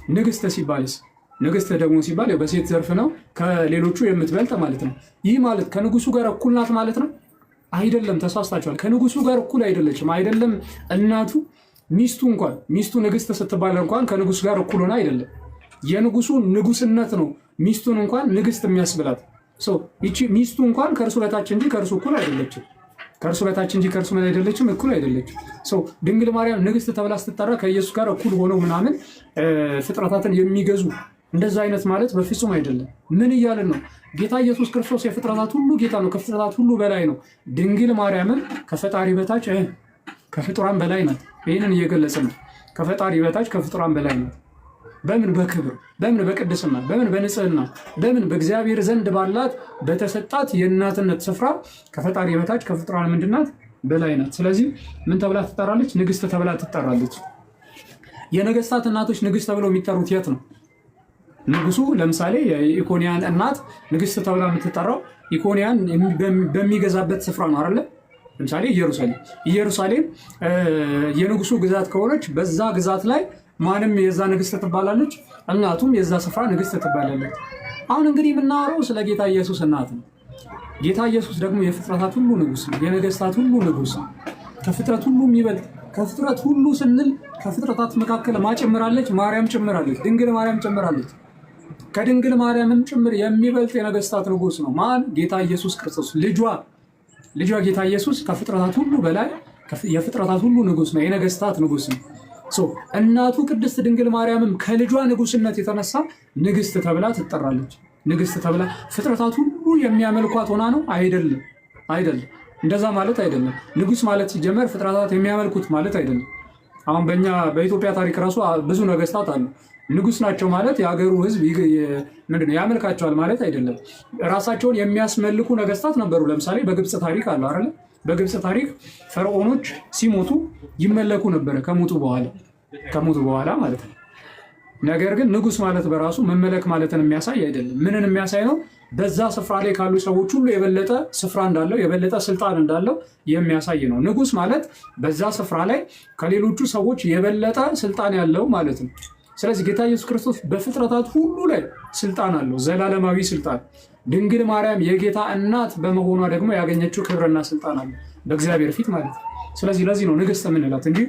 ንግስት ሲባልስ ንግስት ደግሞ ሲባል በሴት ዘርፍ ነው ከሌሎቹ የምትበልጥ ማለት ነው። ይህ ማለት ከንጉሱ ጋር እኩል ናት ማለት ነው አይደለም። ተሳስታችኋል። ከንጉሱ ጋር እኩል አይደለችም። አይደለም እናቱ ሚስቱ ንግስት ስትባል እንኳን ከንጉሱ ጋር እኩል ሆና አይደለም። የንጉሱ ንጉስነት ነው ሚስቱን እንኳን ንግስት የሚያስብላት። ይቺ ሚስቱ እንኳን ከእርሱ በታች እንጂ ከእርሱ እኩል አይደለችም። ከእርሱ በታች እንጂ ከእርሱ በላይ አይደለችም፣ እኩል አይደለችም። ድንግል ማርያም ንግስት ተብላ ስትጠራ ከኢየሱስ ጋር እኩል ሆነው ምናምን ፍጥረታትን የሚገዙ እንደዛ አይነት ማለት በፍጹም አይደለም። ምን እያልን ነው? ጌታ ኢየሱስ ክርስቶስ የፍጥረታት ሁሉ ጌታ ነው፣ ከፍጥረታት ሁሉ በላይ ነው። ድንግል ማርያምን ከፈጣሪ በታች ከፍጡራን በላይ ናት። ይህንን እየገለጽን ነው። ከፈጣሪ በታች ከፍጡራን በላይ ናት። በምን? በክብር፣ በምን? በቅድስና፣ በምን? በንጽህና፣ በምን? በእግዚአብሔር ዘንድ ባላት በተሰጣት የእናትነት ስፍራ ከፈጣሪ በታች ከፍጡራን ምንድናት? በላይ ናት። ስለዚህ ምን ተብላ ትጠራለች? ንግስት ተብላ ትጠራለች። የነገስታት እናቶች ንግስት ተብለው የሚጠሩት የት ነው? ንጉሱ ለምሳሌ የኢኮንያን እናት ንግስት ተብላ የምትጠራው ኢኮንያን በሚገዛበት ስፍራ ነው አይደለ? ለምሳሌ ኢየሩሳሌም የንጉሱ ግዛት ከሆነች በዛ ግዛት ላይ ማንም የዛ ንግስት ትባላለች፣ እናቱም የዛ ስፍራ ንግስት ትባላለች። አሁን እንግዲህ የምናወራው ስለ ጌታ ኢየሱስ እናት ነው። ጌታ ኢየሱስ ደግሞ የፍጥረታት ሁሉ ንጉስ ነው፣ የነገስታት ሁሉ ንጉስ ነው፣ ከፍጥረት ሁሉ የሚበልጥ። ከፍጥረት ሁሉ ስንል ከፍጥረታት መካከል ጭምራለች፣ ማርያም ጭምራለች፣ ድንግል ማርያም ጭምራለች። ከድንግል ማርያምም ጭምር የሚበልጥ የነገስታት ንጉስ ነው። ማን? ጌታ ኢየሱስ ክርስቶስ። ልጇ ጌታ ኢየሱስ ከፍጥረታት ሁሉ በላይ የፍጥረታት ሁሉ ንጉስ ነው፣ የነገስታት ንጉስ ነው። እናቱ ቅድስት ድንግል ማርያምም ከልጇ ንጉስነት የተነሳ ንግስት ተብላ ትጠራለች። ንግስት ተብላ ፍጥረታት ሁሉ የሚያመልኳት ሆና ነው? አይደለም። እንደዛ ማለት አይደለም። ንጉስ ማለት ሲጀመር ፍጥረታት የሚያመልኩት ማለት አይደለም። አሁን በኢትዮጵያ ታሪክ ራሱ ብዙ ነገስታት አሉ። ንጉስ ናቸው ማለት የሀገሩ ህዝብ ምንድነው ያመልካቸዋል ማለት አይደለም። ራሳቸውን የሚያስመልኩ ነገስታት ነበሩ። ለምሳሌ በግብፅ ታሪክ አለ አይደል? በግብፅ ታሪክ ፈርዖኖች ሲሞቱ ይመለኩ ነበረ ከሞቱ በኋላ ማለት ነው። ነገር ግን ንጉስ ማለት በራሱ መመለክ ማለትን የሚያሳይ አይደለም። ምንን የሚያሳይ ነው? በዛ ስፍራ ላይ ካሉ ሰዎች ሁሉ የበለጠ ስፍራ እንዳለው የበለጠ ስልጣን እንዳለው የሚያሳይ ነው። ንጉስ ማለት በዛ ስፍራ ላይ ከሌሎቹ ሰዎች የበለጠ ስልጣን ያለው ማለት ነው። ስለዚህ ጌታ ኢየሱስ ክርስቶስ በፍጥረታት ሁሉ ላይ ስልጣን አለው፣ ዘላለማዊ ስልጣን። ድንግል ማርያም የጌታ እናት በመሆኗ ደግሞ ያገኘችው ክብርና ስልጣን አለ በእግዚአብሔር ፊት ማለት ነው። ስለዚህ ለዚህ ነው ንግስት የምንላት እንጂ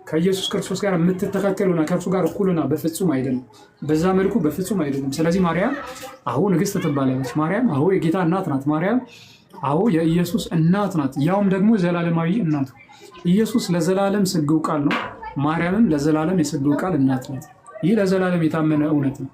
ከኢየሱስ ክርስቶስ ጋር የምትተካከሉና ከእርሱ ጋር እኩልና በፍጹም አይደለም። በዛ መልኩ በፍጹም አይደለም። ስለዚህ ማርያም አዎ ንግስት ትባላለች። ማርያም አዎ የጌታ እናት ናት። ማርያም አዎ የኢየሱስ እናት ናት፣ ያውም ደግሞ ዘላለማዊ እናቱ። ኢየሱስ ለዘላለም ስግው ቃል ነው። ማርያምም ለዘላለም የስግው ቃል እናት ናት። ይህ ለዘላለም የታመነ እውነት ነው።